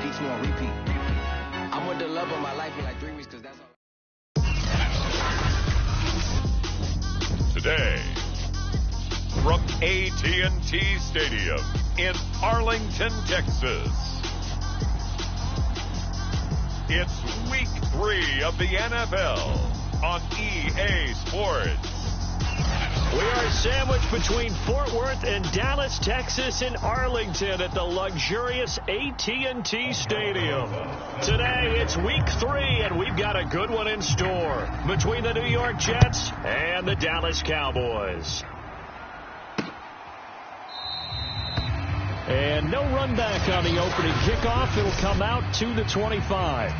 repeats me on repeat. I'm with the love of my life for like 3 weeks because that's all. Today, from AT&T Stadium in Arlington, Texas, it's Week 3 of the NFL on EA Sports. We are sandwiched between Fort Worth and Dallas, Texas, in Arlington at the luxurious AT&T Stadium. Today, it's Week 3, and we've got a good one in store between the New York Jets and the Dallas Cowboys. And no run back on the opening kickoff. It'll come out to the 25.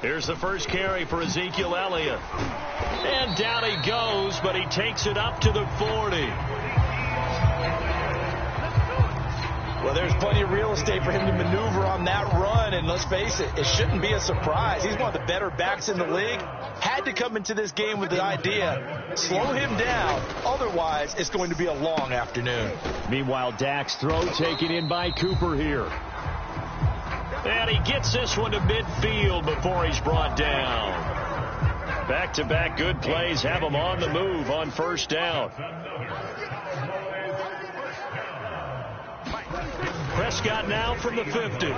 Here's the first carry for Ezekiel Elliott. And down he goes, but he takes it up to the 40. Well, there's plenty of real estate for him to maneuver on that run, and let's face it, it shouldn't be a surprise. He's one of the better backs in the league. Had to come into this game with the idea, slow him down, otherwise it's going to be a long afternoon. Meanwhile, Dak's throw taken in by Cooper here. And he gets this one to midfield before he's brought down. Back-to-back good plays have him on the move on first down. Prescott now from the 50.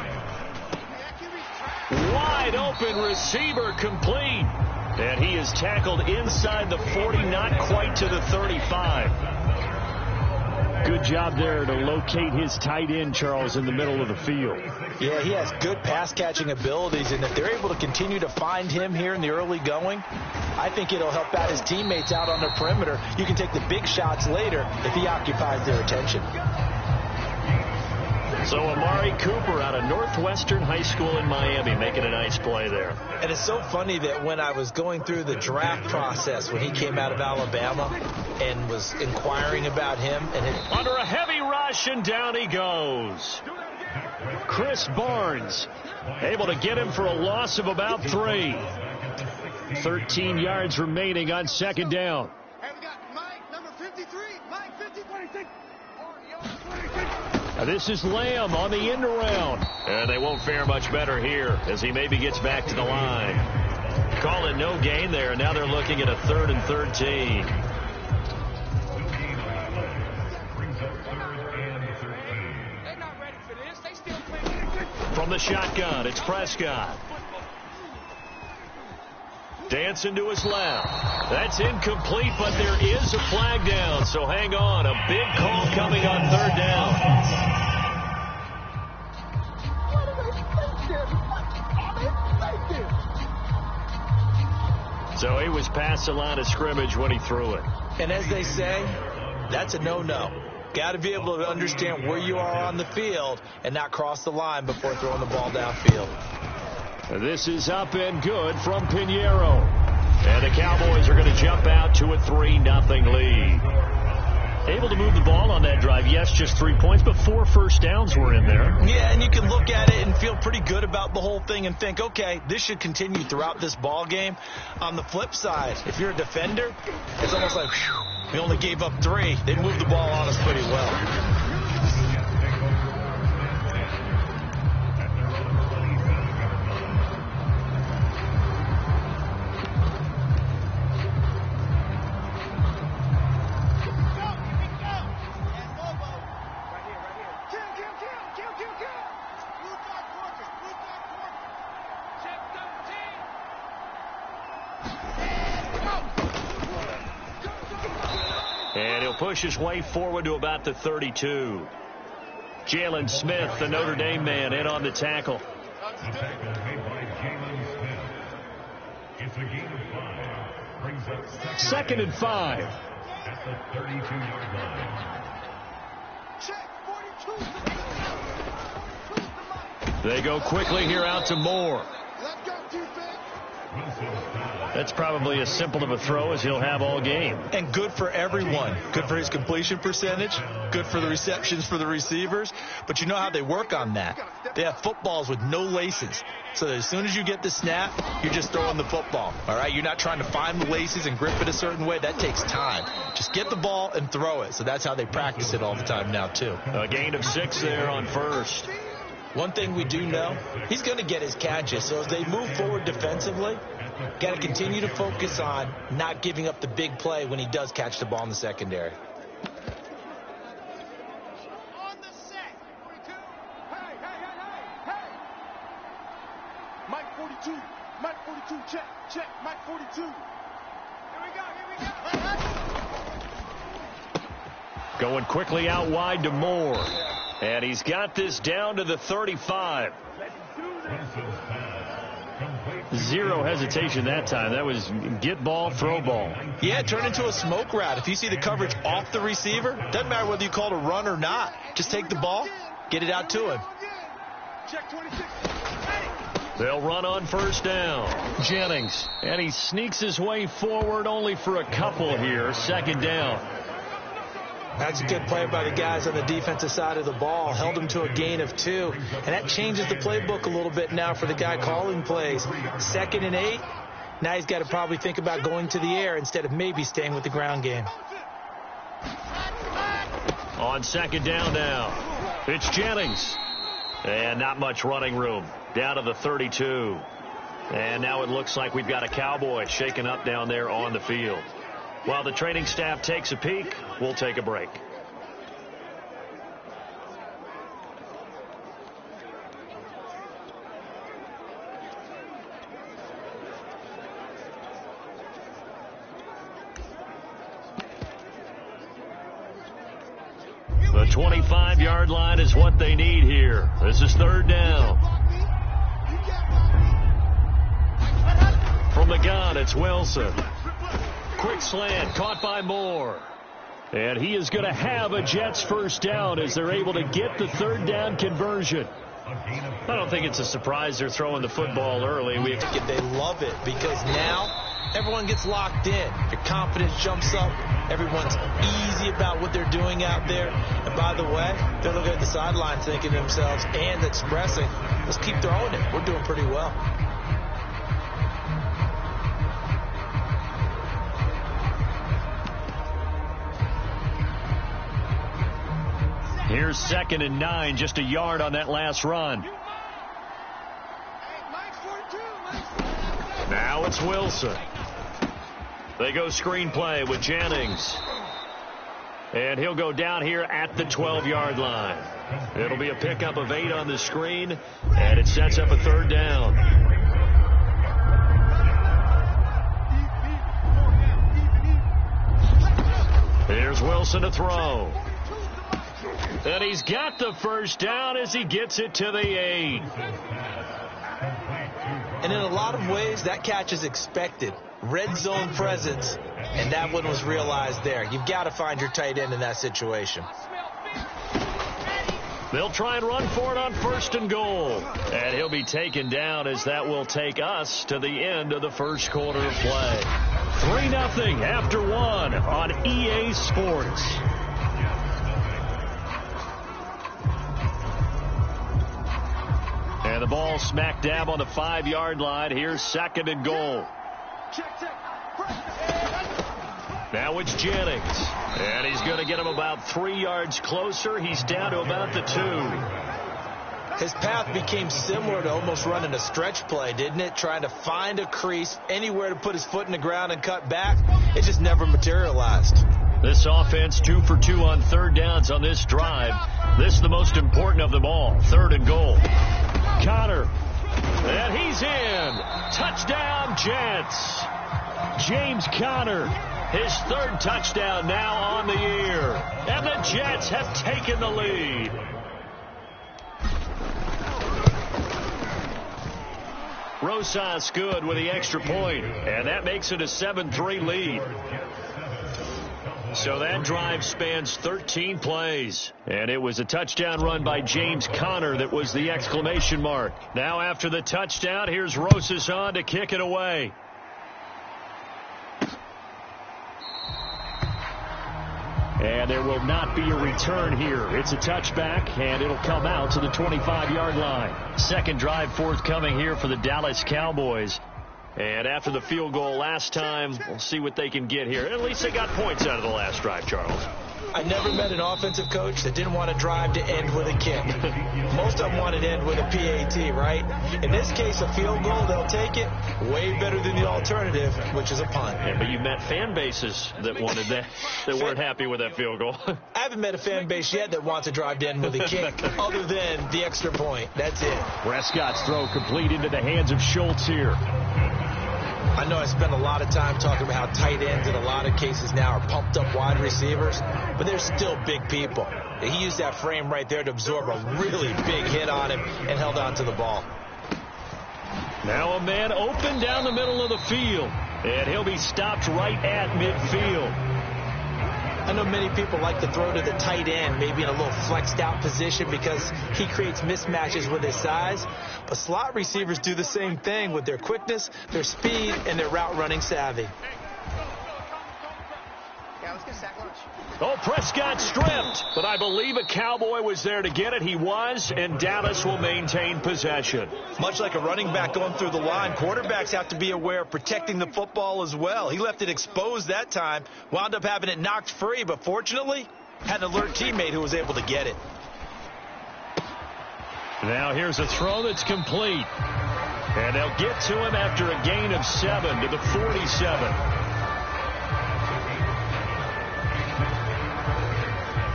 Wide open receiver complete. And he is tackled inside the 40, not quite to the 35. Good job there to locate his tight end, Charles, in the middle of the field. Yeah, he has good pass-catching abilities, and if they're able to continue to find him here in the early going, I think it'll help out his teammates out on the perimeter. You can take the big shots later if he occupies their attention. So Amari Cooper out of Northwestern High School in Miami making a nice play there. And it's so funny that when I was going through the draft process when he came out of Alabama and was inquiring about him. Under a heavy rush, and down he goes. Chris Barnes able to get him for a loss of about 3. 13 yards remaining on second down. Hey, we got Mike, number 53. Mike, 50-26. This is Lamb on the end around. And they won't fare much better here as he maybe gets back to the line. Call it no gain there. Now they're looking at a 3rd and 13. They're not ready for this. They still playing. From the shotgun, it's Prescott. Dancing to his left. That's incomplete, but there is a flag down, so hang on. A big call coming on 3rd down. So he was past the line of scrimmage when he threw it. And as they say, that's a no-no. Got to be able to understand where you are on the field and not cross the line before throwing the ball downfield. This is up and good from Pinheiro. And the Cowboys are going to jump out to a 3-0 lead. Able to move the ball on that drive. Yes, just 3 points, but 4 first downs were in there. Yeah, and you can look at it and feel pretty good about the whole thing and think, okay, this should continue throughout this ball game. On the flip side, if you're a defender, it's almost like, whew, we only gave up 3. They moved the ball on us pretty well. And he'll push his way forward to about the 32. Jalen Smith, the Notre Dame man, in on the tackle. Second and 5. At the 32-yard line. They go quickly here out to Moore. Let's go, defense. That's probably as simple of a throw as he'll have all game. And good for everyone. Good for his completion percentage. Good for the receptions for the receivers. But you know how they work on that. They have footballs with no laces. So that as soon as you get the snap, you're just throwing the football. All right? You're not trying to find the laces and grip it a certain way. That takes time. Just get the ball and throw it. So that's how they practice it all the time now, too. A gain of 6 there on first. One thing we do know, he's going to get his catches. So as they move forward defensively, got to continue to focus on not giving up the big play when he does catch the ball in the secondary. On the set. 42. Hey, hey, hey, hey, hey. Mike 42. Mike 42. Check, check. Mike 42. Here we go, here we go. Going quickly out wide to Moore. And he's got this down to the 35. Zero hesitation that time. That was get ball, throw ball. Yeah, turn into a smoke route. If you see the coverage off the receiver, doesn't matter whether you call it a run or not. Just take the ball, get it out to him. Check 26. They'll run on first down. Jennings. And he sneaks his way forward only for a couple here. Second down. That's a good play by the guys on the defensive side of the ball. Held him to a gain of 2. And that changes the playbook a little bit now for the guy calling plays. 2nd and 8. Now he's got to probably think about going to the air instead of maybe staying with the ground game. On second down now. It's Jennings. And not much running room. Down to the 32. And now it looks like we've got a Cowboy shaken up down there on the field. While the training staff takes a peek, we'll take a break. The 25-yard line is what they need here. This is third down. From the gun, it's Wilson. Quick slant, caught by Moore. And he is going to have a Jets first down as they're able to get the third down conversion. I don't think it's a surprise they're throwing the football early. They love it because now everyone gets locked in. Your confidence jumps up. Everyone's easy about what they're doing out there. And by the way, they're looking at the sideline thinking to themselves and expressing, let's keep throwing it. We're doing pretty well. Here's 2nd and 9, just a yard on that last run. Now it's Wilson. They go screenplay with Jennings. And he'll go down here at the 12-yard line. It'll be a pickup of 8 on the screen, and it sets up a third down. Here's Wilson to throw. And he's got the first down as he gets it to the 8. And in a lot of ways, that catch is expected. Red zone presence, and that one was realized there. You've got to find your tight end in that situation. They'll try and run for it on first and goal. And he'll be taken down as that will take us to the end of the first quarter of play. 3-0 after 1 on EA Sports. And the ball smack dab on the 5-yard line. Here's 2nd and goal. Now it's Jennings. And he's going to get him about 3 yards closer. He's down to about the 2. His path became similar to almost running a stretch play, didn't it? Trying to find a crease, anywhere to put his foot in the ground and cut back. It just never materialized. This offense 2 for 2 on third downs on this drive. This is the most important of them all. 3rd and goal. Connor. And he's in. Touchdown, Jets. James Conner. His 3rd touchdown now on the year. And the Jets have taken the lead. Rosas good with the extra point. And that makes it a 7-3 lead. So that drive spans 13 plays. And it was a touchdown run by James Conner that was the exclamation mark. Now after the touchdown, here's Rosas on to kick it away. there will not be a return here. It's a touchback, and it'll come out to the 25-yard line. Second drive forthcoming here for the Dallas Cowboys. And after the field goal last time, we'll see what they can get here. At least they got points out of the last drive, Charles. I never met an offensive coach that didn't want to drive to end with a kick. Most of them wanted to end with a PAT, right? In this case, a field goal, they'll take it. Way better than the alternative, which is a punt. Yeah, but you met fan bases that wanted that, that weren't happy with that field goal. I haven't met a fan base yet that wants to drive to end with a kick, other than the extra point. That's it. Prescott's throw complete into the hands of Schultz here. I know I spend a lot of time talking about how tight ends in a lot of cases now are pumped up wide receivers, but they're still big people. He used that frame right there to absorb a really big hit on him and held on to the ball. Now a man open down the middle of the field, and he'll be stopped right at midfield. I know many people like to throw to the tight end, maybe in a little flexed out position because he creates mismatches with his size. But slot receivers do the same thing with their quickness, their speed, and their route running savvy. Oh, Prescott stripped, but I believe a Cowboy was there to get it. He was, and Dallas will maintain possession. Much like a running back going through the line, quarterbacks have to be aware of protecting the football as well. He left it exposed that time, wound up having it knocked free, but fortunately, had an alert teammate who was able to get it. Now here's a throw that's complete. And they'll get to him after a gain of 7 to the 47.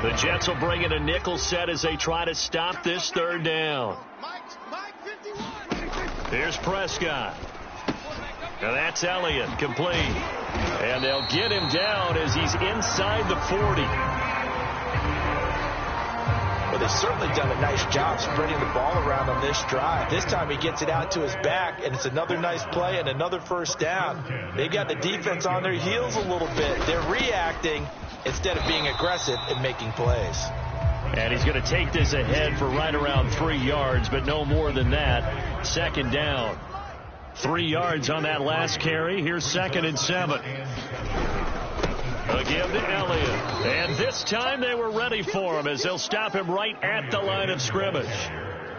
The Jets will bring in a nickel set as they try to stop this third down. Here's Prescott. Now that's Elliott, complete. And they'll get him down as he's inside the 40. Well, they've certainly done a nice job spreading the ball around on this drive. This time he gets it out to his back, and it's another nice play and another first down. They've got the defense on their heels a little bit. They're reacting instead of being aggressive and making plays. And he's going to take this ahead for right around 3 yards, but no more than that. Second down. 3 yards on that last carry. Here's 2nd and 7. A give to Elliott. And this time they were ready for him as they'll stop him right at the line of scrimmage.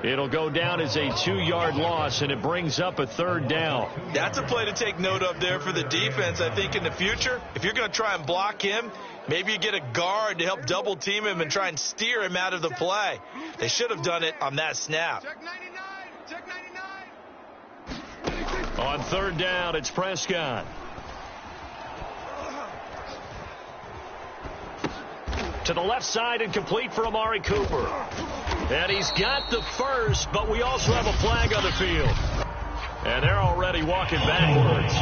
It'll go down as a 2-yard loss, and it brings up a third down. That's a play to take note of there for the defense, I think, in the future. If you're going to try and block him, maybe you get a guard to help double team him and try and steer him out of the play. They should have done it on that snap. Check 99. Check 99. On third down, it's Prescott. To the left side and complete for Amari Cooper. And he's got the first, but we also have a flag on the field. And they're already walking backwards.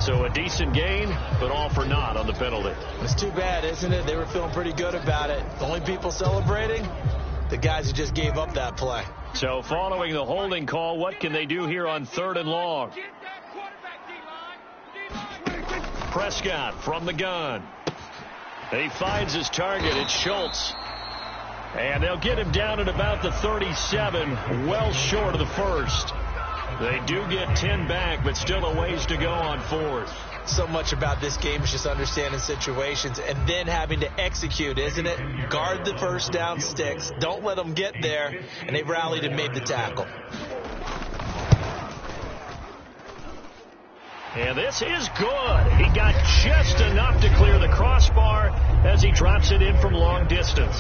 So a decent gain, but all for naught on the penalty. It's too bad, isn't it? They were feeling pretty good about it. The only people celebrating, the guys who just gave up that play. So following the holding call, what can they do here on 3rd and long? Prescott from the gun. He finds his target. It's Schultz. And they'll get him down at about the 37, well short of the first. They do get 10 back, but still a ways to go on 4th. So much about this game is just understanding situations and then having to execute, isn't it? Guard the first down sticks. Don't let them get there. And they rallied and made the tackle. And this is good. He got just enough to clear the crossbar as he drops it in from long distance.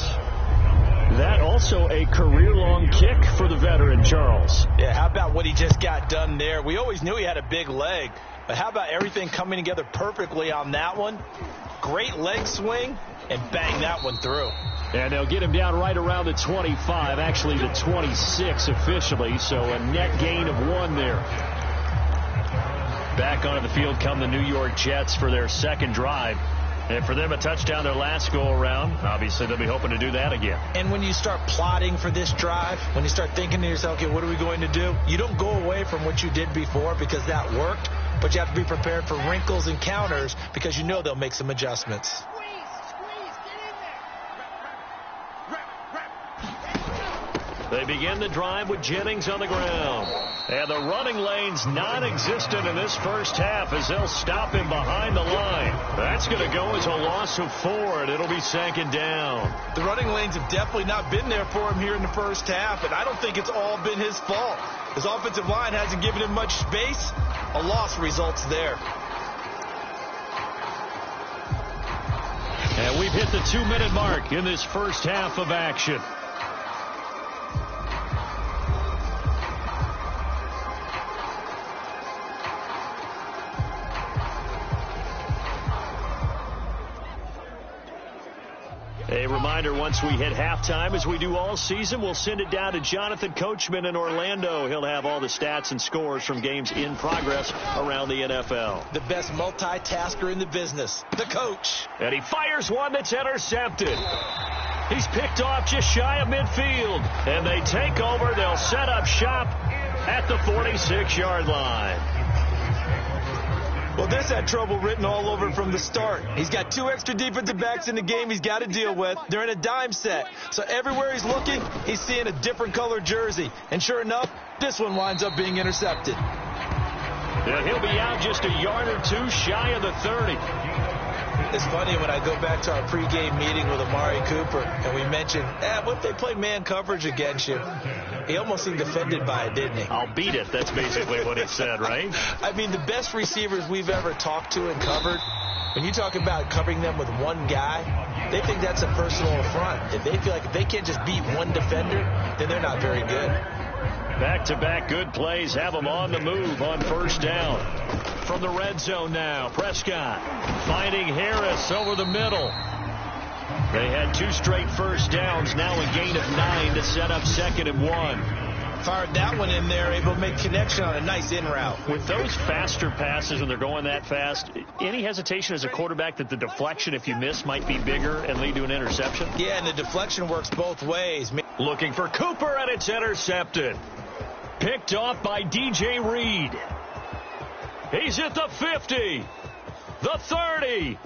That also a career-long kick for the veteran, Charles. Yeah, how about what he just got done there? We always knew he had a big leg, but how about everything coming together perfectly on that one? Great leg swing, and bang that one through. And they'll get him down right around the 25, actually the 26 officially, so a net gain of 1 there. Back onto the field come the New York Jets for their second drive. And for them, a touchdown their last go-around. Obviously, they'll be hoping to do that again. And when you start plotting for this drive, when you start thinking to yourself, okay, what are we going to do? You don't go away from what you did before because that worked, but you have to be prepared for wrinkles and counters because you know they'll make some adjustments. They begin the drive with Jennings on the ground. And the running lane's non-existent in this first half as they'll stop him behind the line. That's going to go as a loss of 4, and it'll be second down. The running lanes have definitely not been there for him here in the first half, and I don't think it's all been his fault. His offensive line hasn't given him much space. A loss results there. And we've hit the 2-minute mark in this first half of action. A reminder, once we hit halftime, as we do all season, we'll send it down to Jonathan Coachman in Orlando. He'll have all the stats and scores from games in progress around the NFL. The best multitasker in the business, the coach. And he fires one that's intercepted. He's picked off just shy of midfield. And they take over. They'll set up shop at the 46-yard line. Well, this had trouble written all over from the start. He's got 2 extra defensive backs in the game he's got to deal with. They're in a dime set. So everywhere he's looking, he's seeing a different color jersey. And sure enough, this one winds up being intercepted. And he'll be out just a yard or 2 shy of the 30. It's funny when I go back to our pregame meeting with Amari Cooper and we mentioned, what if they play man coverage against you? He almost seemed offended by it, didn't he? I'll beat it. That's basically what he said, right? I mean, the best receivers we've ever talked to and covered, when you talk about covering them with one guy, they think that's a personal affront. If they feel like if they can't just beat one defender, then they're not very good. Back-to-back good plays have them on the move on first down. From the red zone now, Prescott finding Harris over the middle. They had 2 straight first downs, now a gain of 9 to set up 2nd and 1. Fired that one in there, able to make connection on a nice in route. With those faster passes and they're going that fast, any hesitation as a quarterback that the deflection, if you miss, might be bigger and lead to an interception? Yeah, and the deflection works both ways. Looking for Cooper, and it's intercepted. Picked off by DJ Reed. He's at the 50, the 30,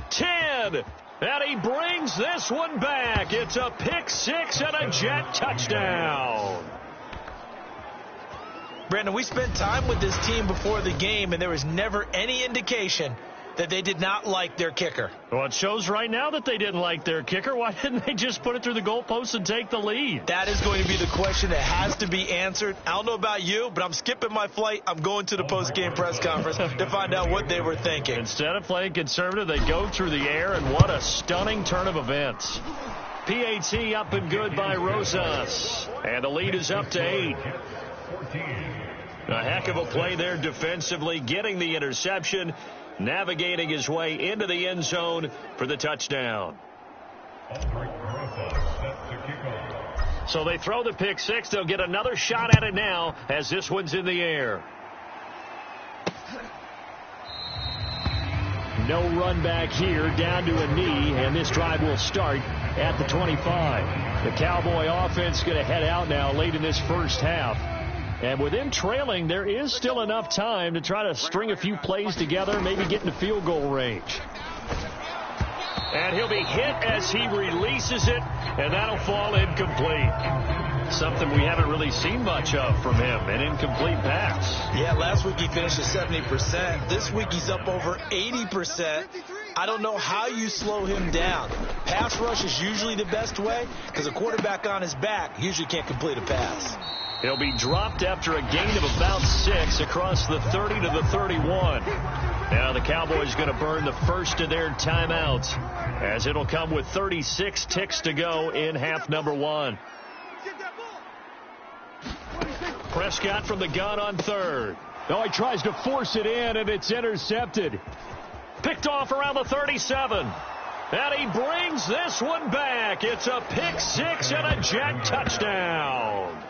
10, and he brings this one back. It's a pick 6 and a Jet touchdown. Brandon, we spent time with this team before the game, and there was never any indication that they did not like their kicker. Well, it shows right now that they didn't like their kicker. Why didn't they just put it through the goalpost and take the lead? That is going to be the question that has to be answered. I don't know about you, but I'm skipping my flight. I'm going to the post-game press conference to find out what they were thinking. Instead of playing conservative, they go through the air, and what a stunning turn of events. PAT up and good by Rosas. And the lead is up to 8. A heck of a play there defensively, getting the interception, navigating his way into the end zone for the touchdown. So they throw the pick 6. They'll get another shot at it now as this one's in the air. No run back here, down to a knee, and this drive will start at the 25. The Cowboy offense going to head out now late in this first half. And with them trailing, there is still enough time to try to string a few plays together, maybe get into field goal range. And he'll be hit as he releases it, and that'll fall incomplete. Something we haven't really seen much of from him, an incomplete pass. Yeah, last week he finished at 70%. This week he's up over 80%. I don't know how you slow him down. Pass rush is usually the best way because a quarterback on his back usually can't complete a pass. He'll be dropped after a gain of about 6 across the 30 to the 31. Now the Cowboys going to burn the first of their timeouts as it'll come with 36 ticks to go in half number 1. Prescott from the gun on 3rd. Now he tries to force it in, and it's intercepted. Picked off around the 37. And he brings this one back. It's a pick 6 and a Jet touchdown.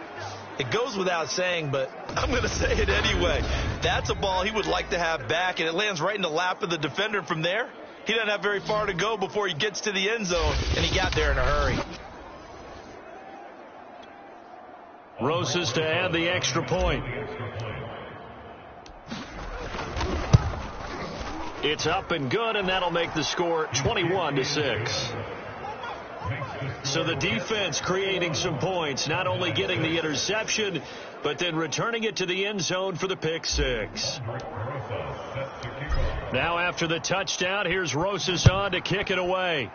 It goes without saying, but I'm going to say it anyway. That's a ball he would like to have back, and it lands right in the lap of the defender. From there, he doesn't have very far to go before he gets to the end zone, and he got there in a hurry. Rosas to add the extra point. It's up and good, and that'll make the score 21-6. So the defense creating some points, not only getting the interception, but then returning it to the end zone for the pick six. Now after the touchdown, here's Rosas on to kick it away.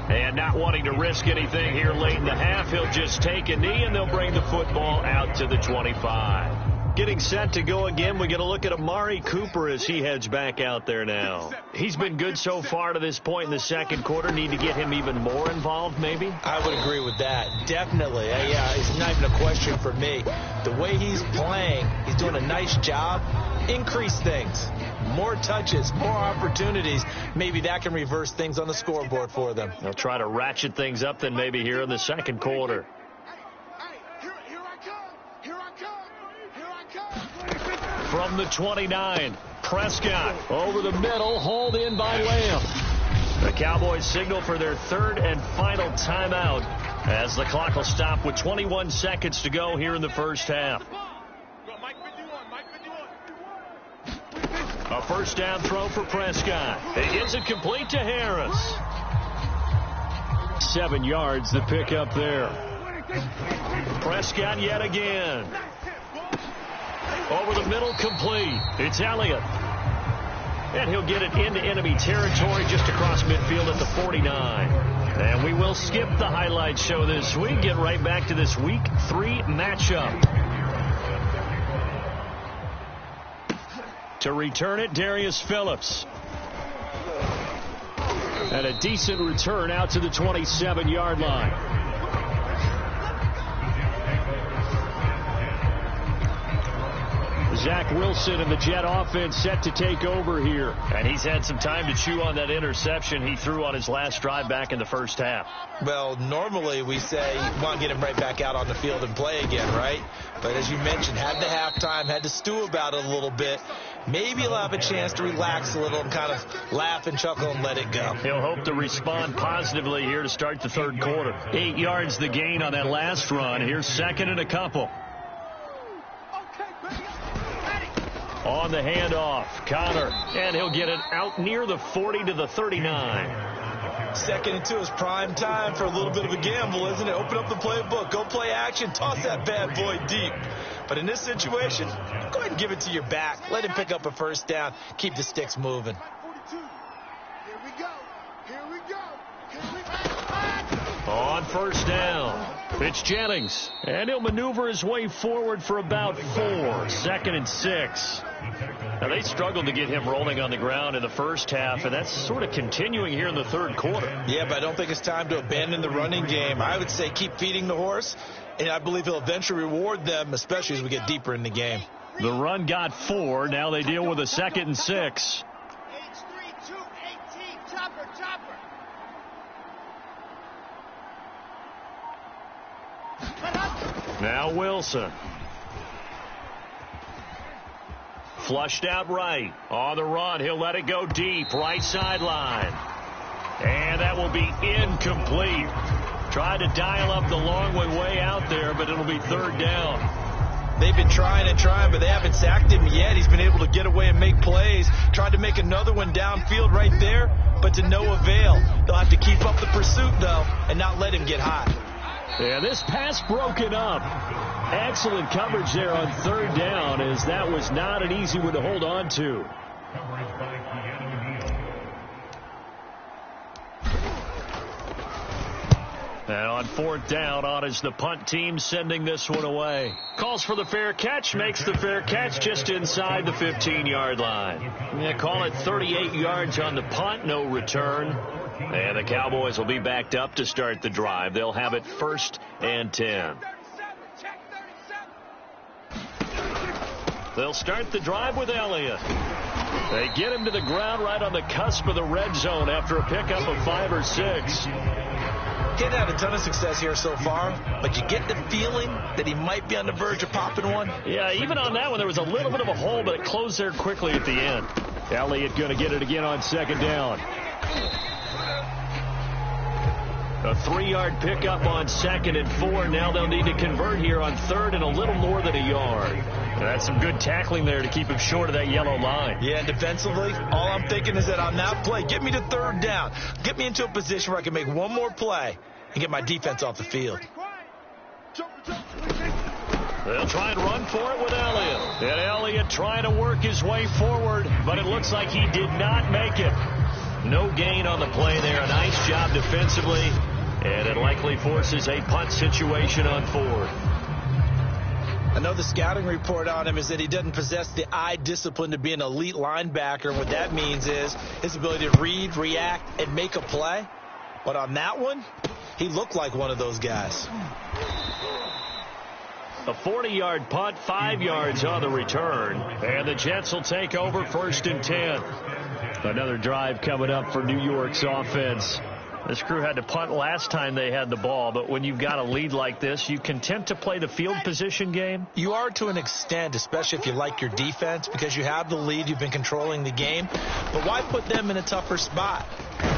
And not wanting to risk anything here late in the half, he'll just take a knee and they'll bring the football out to the 25. Getting set to go again, we get a look at Amari Cooper as he heads back out there now. He's been good so far to this point in the second quarter. Need to get him even more involved, maybe? I would agree with that. Definitely. Yeah, it's not even a question for me. The way he's playing, he's doing a nice job. Increase things. More touches, more opportunities. Maybe that can reverse things on the scoreboard for them. They'll try to ratchet things up then maybe here in the second quarter. From the 29, Prescott over the middle, hauled in by Lamb. The Cowboys signal for their third and final timeout as the clock will stop with 21 seconds to go here in the first half. A first down throw for Prescott. It isn't complete to Harris. 7 yards the pick up there. Prescott yet again. Over the middle, complete. It's Elliott. And he'll get it into enemy territory just across midfield at the 49. And we will skip the highlight show this week. Get right back to this Week 3 matchup. To return it, Darius Phillips. And a decent return out to the 27-yard line. Zach Wilson and the Jet offense set to take over here. And he's had some time to chew on that interception he threw on his last drive back in the first half. Well, normally we say you want to get him right back out on the field and play again, right? But as you mentioned, had the halftime, had to stew about it a little bit. Maybe he'll have a chance to relax a little and kind of laugh and chuckle and let it go. He'll hope to respond positively here to start the third quarter. 8 yards the gain on that last run. Here's second and a couple. On the handoff, Connor, and he'll get it out near the 40 to the 39. 2nd and 2 is prime time for a little bit of a gamble, isn't it? Open up the playbook, go play action, toss that bad boy deep. But in this situation, go ahead and give it to your back. Let him pick up a first down. Keep the sticks moving. Here we go. Here we go. On first down, it's Jennings, and he'll maneuver his way forward for about 4. 2nd and 6. Now, they struggled to get him rolling on the ground in the first half, and that's sort of continuing here in the third quarter. Yeah, but I don't think it's time to abandon the running game. I would say keep feeding the horse, and I believe he'll eventually reward them, especially as we get deeper in the game. The run got 4. Now they deal with a 2nd and 6. H3-2-18, chopper. Now Wilson. Flushed out right. On the run, he'll let it go deep. Right sideline. And that will be incomplete. Tried to dial up the long way out there, but it'll be third down. They've been trying and trying, but they haven't sacked him yet. He's been able to get away and make plays. Tried to make another one downfield right there, but to no avail. They'll have to keep up the pursuit, though, and not let him get hot. Yeah, this pass broken up. Excellent coverage there on third down, as that was not an easy one to hold on to. And on fourth down, on is the punt team sending this one away. Calls for the fair catch, makes the fair catch just inside the 15-yard line. Yeah, call it 38 yards on the punt, no return. And the Cowboys will be backed up to start the drive. They'll have it 1st and 10. They'll start the drive with Elliott. They get him to the ground right on the cusp of the red zone after a pickup of 5 or 6. Kid had a ton of success here so far, but you get the feeling that he might be on the verge of popping one. Yeah, even on that one, there was a little bit of a hole, but it closed there quickly at the end. Elliott going to get it again on second down. A 3-yard pickup on 2nd and 4. Now they'll need to convert here on 3rd and a little more than a yard. That's some good tackling there to keep him short of that yellow line. Yeah, and defensively, all I'm thinking is that on that play, get me to third down. Get me into a position where I can make one more play and get my defense off the field. They'll try and run for it with Elliott. And Elliott trying to work his way forward, but it looks like he did not make it. No gain on the play there. A nice job defensively, and it likely forces a punt situation on fourth. I know the scouting report on him is that he doesn't possess the eye discipline to be an elite linebacker. And what that means is his ability to read, react, and make a play. But on that one, he looked like one of those guys. A 40-yard punt, 5 yards on the return. And the Jets will take over 1st and 10. Another drive coming up for New York's offense. This crew had to punt last time they had the ball, but when you've got a lead like this, you content to play the field position game? You are to an extent, especially if you like your defense, because you have the lead, you've been controlling the game. But why put them in a tougher spot?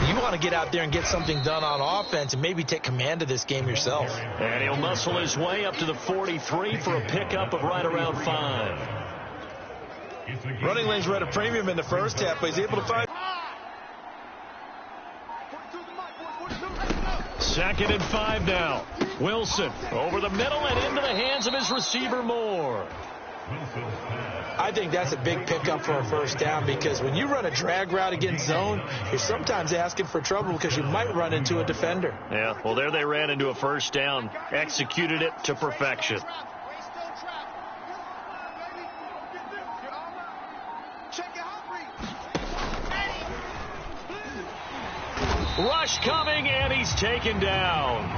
You want to get out there and get something done on offense and maybe take command of this game yourself. And he'll muscle his way up to the 43 for a pickup of right around 5. Running lanes were at a premium in the first half, but he's able to find... 2nd and 5 now. Wilson over the middle and into the hands of his receiver Moore. I think that's a big pickup for a first down, because when you run a drag route against zone, you're sometimes asking for trouble because you might run into a defender. Yeah, well, there they ran into a first down, executed it to perfection. Rush coming, and he's taken down.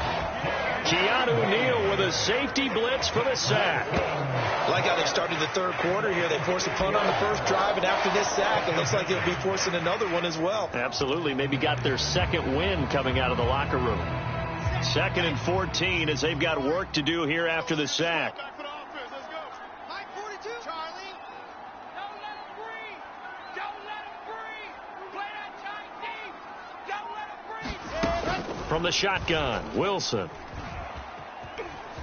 Keanu Neal with a safety blitz for the sack. Like how they started the third quarter here. They forced a punt on the first drive, and after this sack, it looks like they'll be forcing another one as well. Absolutely. Maybe got their second win coming out of the locker room. 2nd and 14 as they've got work to do here after the sack. From the shotgun, Wilson.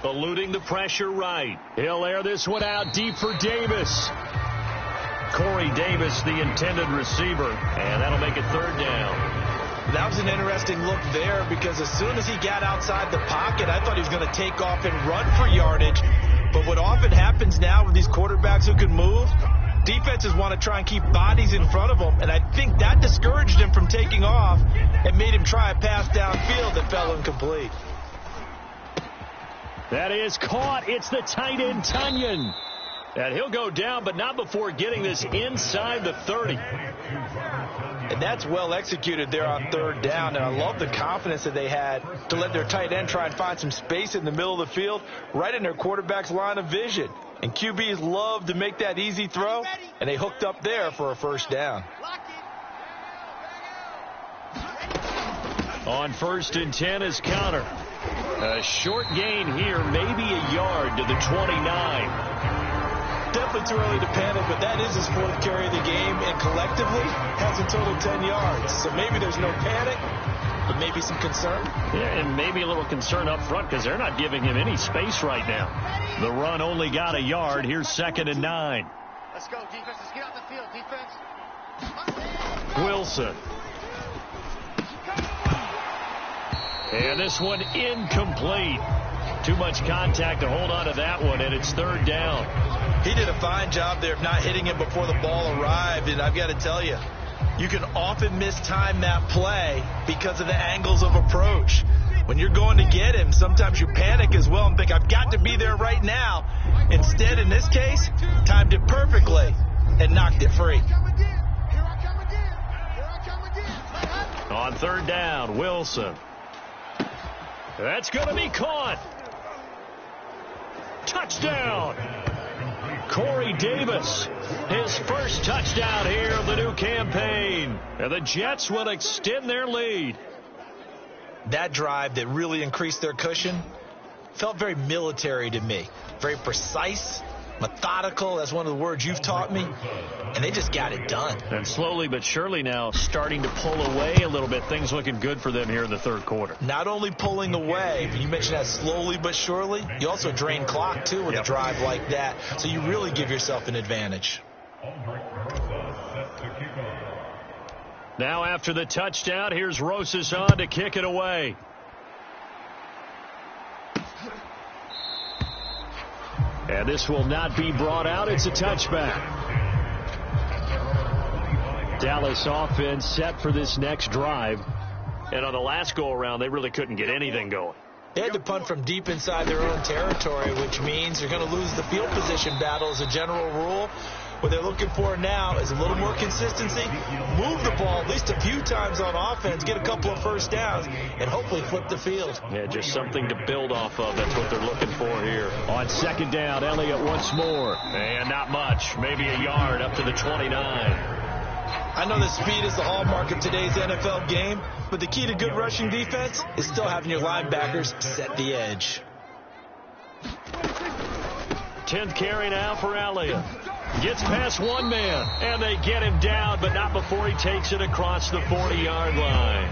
Eluding the pressure right. He'll air this one out deep for Davis. Corey Davis, the intended receiver, and that'll make it 3rd down. That was an interesting look there, because as soon as he got outside the pocket, I thought he was going to take off and run for yardage. But what often happens now with these quarterbacks who can move, defenses want to try and keep bodies in front of them, and I think that discouraged him from taking off and made him try a pass downfield that fell incomplete. That is caught. It's the tight end, Tunyon. And he'll go down, but not before getting this inside the 30. And that's well executed there on 3rd down, and I love the confidence that they had to let their tight end try and find some space in the middle of the field, right in their quarterback's line of vision. And QBs love to make that easy throw, and they hooked up there for a first down. On 1st and 10 is Counter. A short gain here, maybe a yard to the 29. Definitely too early to panic, but that is his 4th carry of the game, and collectively has a total 10 yards. So maybe there's no panic, but maybe some concern. Yeah, and maybe a little concern up front, because they're not giving him any space right now. The run only got a yard. Here's 2nd and 9. Let's go, defense. Let's get out the field, defense. Wilson. And this one incomplete. Too much contact to hold on to that one, and it's 3rd down. He did a fine job there of not hitting him before the ball arrived, and I've got to tell you, you can often mistime that play because of the angles of approach. When you're going to get him, sometimes you panic as well and think, I've got to be there right now. Instead, in this case, timed it perfectly and knocked it free. On 3rd down, Wilson. That's going to be caught. Touchdown. Corey Davis, his first touchdown here of the new campaign. And the Jets will extend their lead. That drive that really increased their cushion felt very military to me. Very precise, methodical. That's one of the words you've taught me. And they just got it done. And slowly but surely now starting to pull away a little bit. Things looking good for them here in the third quarter. Not only pulling away, but you mentioned that slowly but surely. You also drain clock, too, with a drive like that. So you really give yourself an advantage. Now after the touchdown, here's Rosas on to kick it away. And this will not be brought out. It's a touchback. Dallas offense set for this next drive. And on the last go-around, they really couldn't get anything going. They had to punt from deep inside their own territory, which means they're going to lose the field position battle as a general rule. What they're looking for now is a little more consistency, move the ball at least a few times on offense, get a couple of first downs, and hopefully flip the field. Yeah, just something to build off of. That's what they're looking for here. On second down, Elliott once more. And not much, maybe a yard up to the 29. I know that speed is the hallmark of today's NFL game, but the key to good rushing defense is still having your linebackers set the edge. 10th carry now for Elliott. Gets past one man, and they get him down, but not before he takes it across the 40-yard line.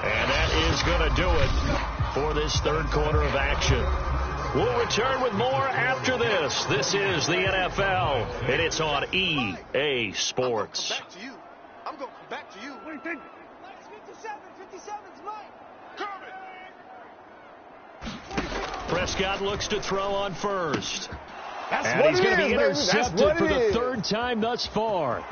And that is going to do it for this third quarter of action. We'll return with more after this. This is the NFL, and it's on EA Sports. I'm going to come back to you. What do you think? 57's mine. Prescott looks to throw on first. And he's going to be intercepted for the third time thus far.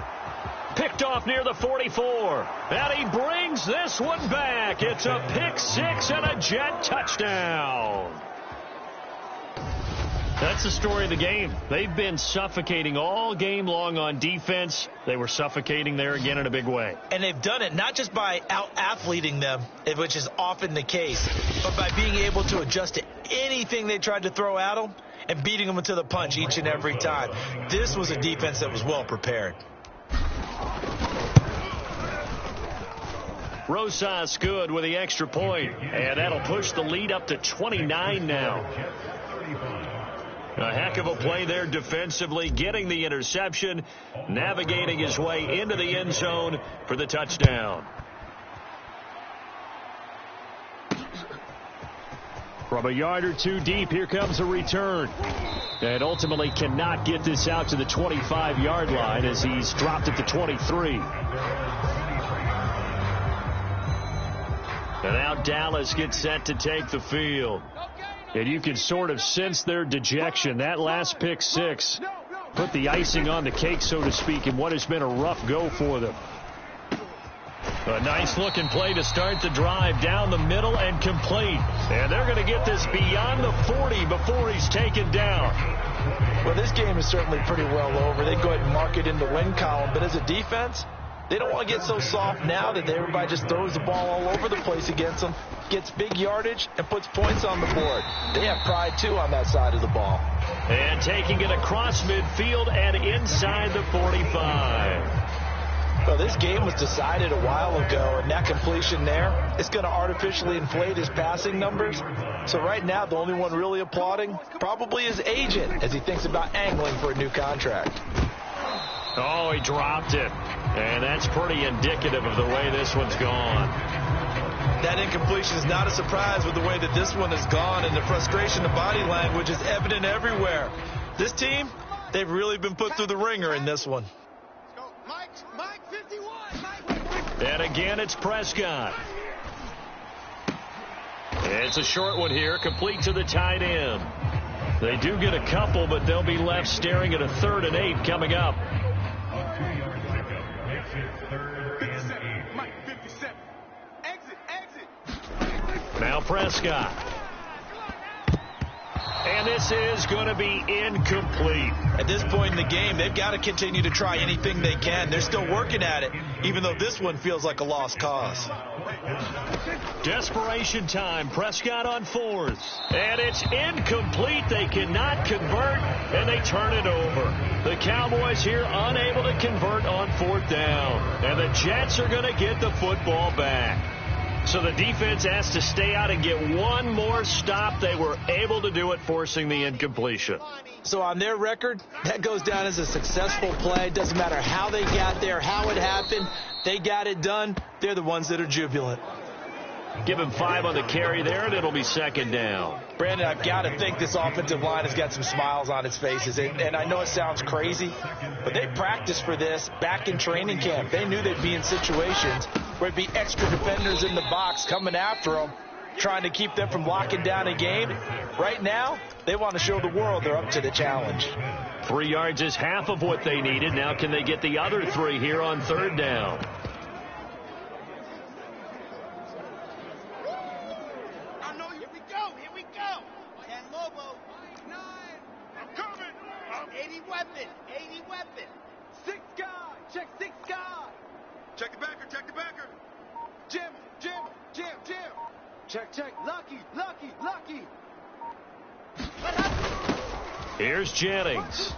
Picked off near the 44. And he brings this one back. It's a pick six and a Jet touchdown. That's the story of the game. They've been suffocating all game long on defense. They were suffocating there again in a big way. And they've done it not just by out-athleting them, which is often the case, but by being able to adjust to anything they tried to throw at them and beating them to the punch each and every time. This was a defense that was well prepared. Rosas good with the extra point, and that'll push the lead up to 29 now. A heck of a play there defensively, getting the interception, navigating his way into the end zone for the touchdown. From a yard or two deep, here comes a return. And ultimately cannot get this out to the 25-yard line as he's dropped at the 23. And now Dallas gets set to take the field. And you can sort of sense their dejection. That last pick six put the icing on the cake, so to speak, in what has been a rough go for them. A nice-looking play to start the drive down the middle and complete. And they're going to get this beyond the 40 before he's taken down. Well, this game is certainly pretty well over. They'd go ahead and mark it in the win column. But as a defense, they don't want to get so soft now that everybody just throws the ball all over the place against them, gets big yardage, and puts points on the board. They have pride, too, on that side of the ball. And taking it across midfield and inside the 45. Well, this game was decided a while ago, and that completion there is going to artificially inflate his passing numbers. So right now, the only one really applauding probably his agent as he thinks about angling for a new contract. Oh, he dropped it. And that's pretty indicative of the way this one's gone. That incompletion is not a surprise with the way that this one has gone, and the frustration of body language is evident everywhere. This team, they've really been put through the ringer in this one. Mike 51. And again, it's Prescott. It's a short one here, complete to the tight end. They do get a couple, but they'll be left staring at a 3rd and 8 coming up. Mike 57. Exit. Now Prescott. And this is going to be incomplete. At this point in the game, they've got to continue to try anything they can. They're still working at it, even though this one feels like a lost cause. Desperation time. Prescott on 4th. And it's incomplete. They cannot convert, and they turn it over. The Cowboys here unable to convert on 4th down. And the Jets are going to get the football back. So the defense has to stay out and get one more stop. They were able to do it, forcing the incompletion. So on their record, that goes down as a successful play. Doesn't matter how they got there, how it happened. They got it done. They're the ones that are jubilant. Give him 5 on the carry there, and it'll be second down. Brandon, I've got to think this offensive line has got some smiles on its faces. And I know it sounds crazy, but they practiced for this back in training camp. They knew they'd be in situations where it'd be extra defenders in the box coming after them, trying to keep them from locking down a game. Right now, they want to show the world they're up to the challenge. 3 yards is half of what they needed. Now can they get the other 3 here on third down? Here we go. And Lobo. 9. I'm coming. 80 weapon. 6 guy. Check 6 guy. Check the backer. Jim. Check. Lucky. Here's Jennings.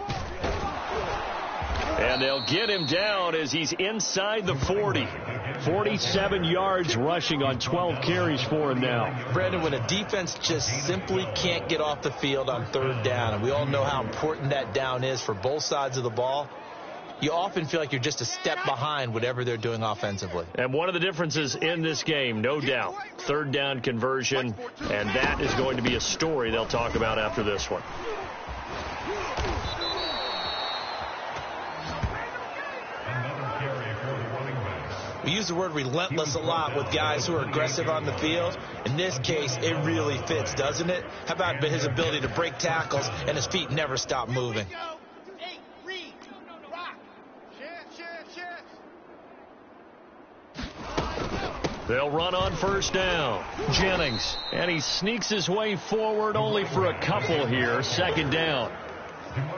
And they'll get him down as he's inside the 40. 47 yards rushing on 12 carries for him now. Brandon, when a defense just simply can't get off the field on third down, and we all know how important that down is for both sides of the ball, you often feel like you're just a step behind whatever they're doing offensively. And one of the differences in this game, no doubt, third down conversion, and that is going to be a story they'll talk about after this one. We use the word relentless a lot with guys who are aggressive on the field. In this case, it really fits, doesn't it? How about his ability to break tackles and his feet never stop moving? They'll run on first down. Jennings, and he sneaks his way forward only for a couple here. Second down.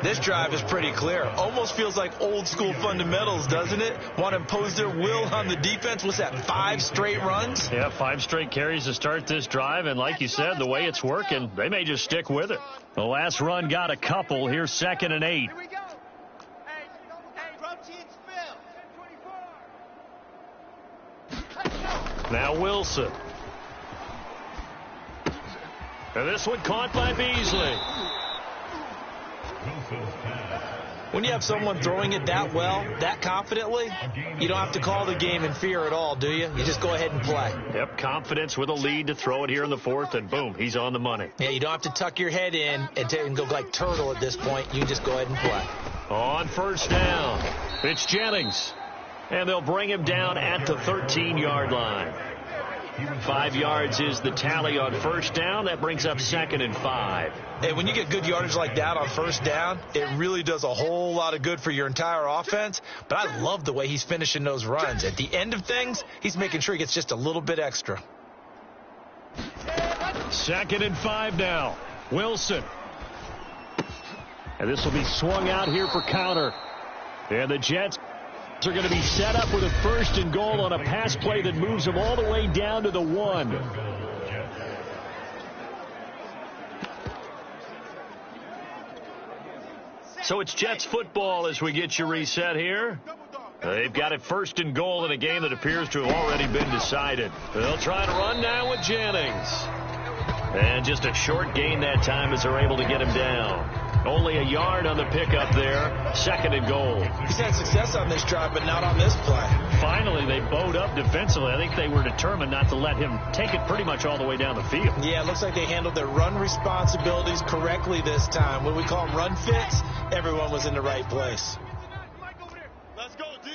This drive is pretty clear. Almost feels like old school fundamentals, doesn't it? Want to impose their will on the defense. What's that, 5 straight runs? Yeah, 5 straight carries to start this drive. And like you said, the way it's working, they may just stick with it. The last run got a couple. Here's 2nd and 8. Here we go. Hey, rotate spill. Now Wilson. And this one caught by Beasley. When you have someone throwing it that well, that confidently, you don't have to call the game in fear at all, do you? You just go ahead and play. Yep, confidence with a lead to throw it here in the 4th, and boom, he's on the money. Yeah, you don't have to tuck your head in and go like turtle at this point. You can just go ahead and play. On first down, it's Jennings. And they'll bring him down at the 13-yard line. 5 yards is the tally on first down. That brings up 2nd and 5. Hey, when you get good yardage like that on first down, it really does a whole lot of good for your entire offense. But I love the way he's finishing those runs. At the end of things, he's making sure he gets just a little bit extra. 2nd and 5 now. Wilson. And this will be swung out here for counter. And the Jets are going to be set up with a 1st and goal on a pass play that moves them all the way down to the 1. So it's Jets football as we get you reset here. They've got it 1st and goal in a game that appears to have already been decided. They'll try to run now with Jennings. And just a short gain that time as they're able to get him down. Only a yard on the pickup there. 2nd and goal. He's had success on this drive, but not on this play. Finally, they bowed up defensively. I think they were determined not to let him take it pretty much all the way down the field. Yeah, it looks like they handled their run responsibilities correctly this time. When we call them run fits, everyone was in the right place. Let's go, D.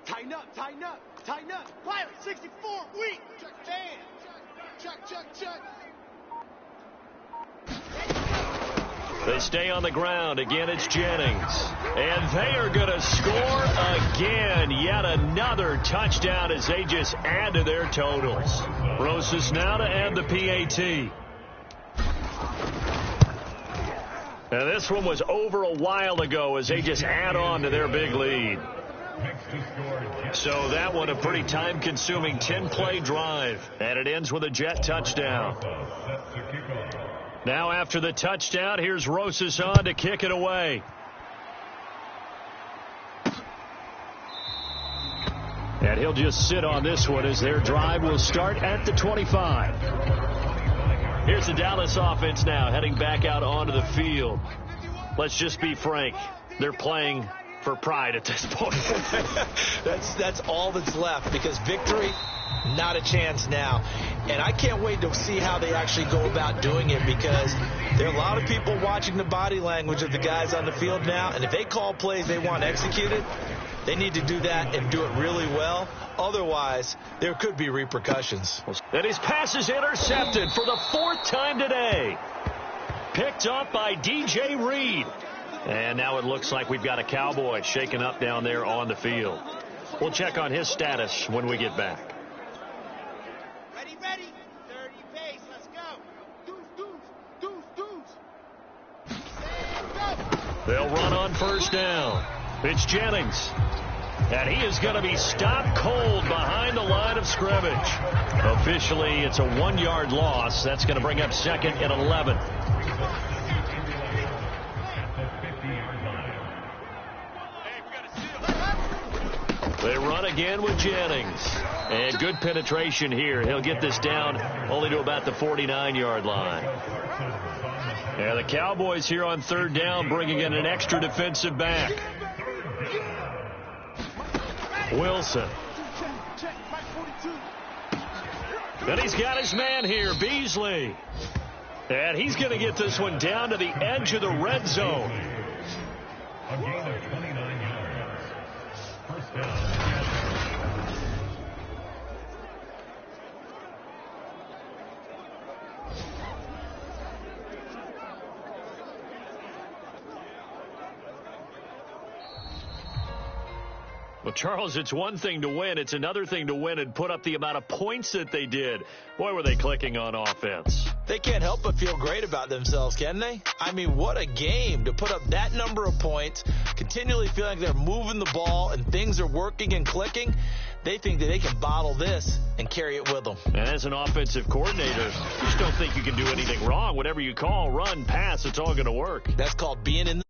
Tighten up. Pilot 64, weak. Check. They stay on the ground. Again, it's Jennings. And they are going to score again. Yet another touchdown as they just add to their totals. Rosas now to add the PAT. And this one was over a while ago as they just add on to their big lead. So that one a pretty time-consuming 10-play drive. And it ends with a Jet touchdown. Now after the touchdown, here's Rosas on to kick it away. And he'll just sit on this one as their drive will start at the 25. Here's the Dallas offense now heading back out onto the field. Let's just be frank. They're playing for pride at this point. That's all that's left, because victory, not a chance now. And I can't wait to see how they actually go about doing it, because there are a lot of people watching the body language of the guys on the field now, and if they call plays they want executed, they need to do that and do it really well. Otherwise, there could be repercussions. And his pass is intercepted for the 4th time today. Picked up by DJ Reed. And now it looks like we've got a Cowboy shaken up down there on the field. We'll check on his status when we get back. Ready, ready. 30 pace. Let's go. Deuce. Go. They'll run on first down. It's Jennings. And he is going to be stopped cold behind the line of scrimmage. Officially, it's a 1-yard loss. That's going to bring up 2nd and 11. They run again with Jennings. And good penetration here. He'll get this down only to about the 49-yard line. And the Cowboys here on 3rd down bringing in an extra defensive back. Wilson. And he's got his man here, Beasley. And he's going to get this one down to the edge of the red zone. A gain of 29 yards. First down. Well, Charles, it's one thing to win. It's another thing to win and put up the amount of points that they did. Boy, were they clicking on offense. They can't help but feel great about themselves, can they? I mean, what a game to put up that number of points, continually feeling like they're moving the ball and things are working and clicking. They think that they can bottle this and carry it with them. And as an offensive coordinator, you just don't think you can do anything wrong. Whatever you call, run, pass, it's all going to work. That's called being in the